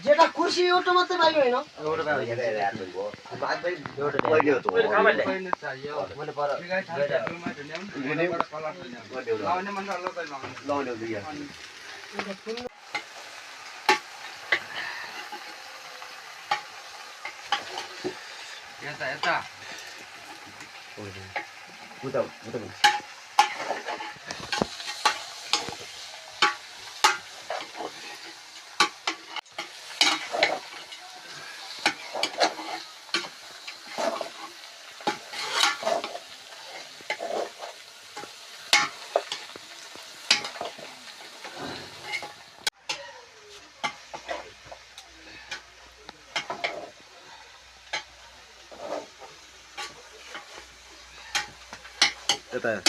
जेटा कुर्सी एउटा मात्रै लाग्यो हैन एउटा भाइ भात भाइ एउटा पहिले हो त पहिले चाहियो मैले पर लाउने मन ल त लाउने हो यार यता यता उता यता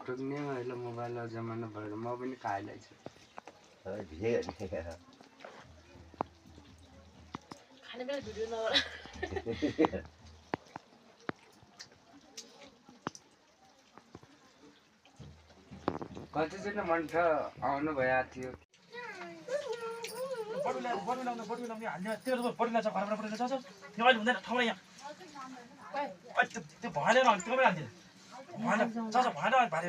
पुग्ने अहिले मोबाइल जमाना भएर म पनि खाइलाई छु खाने बेला भिडियो नगरा कतिजना मान्छे आउनु भएको थियो त्यो भएन त्यो पनि हाल्दिनँ भएन भारी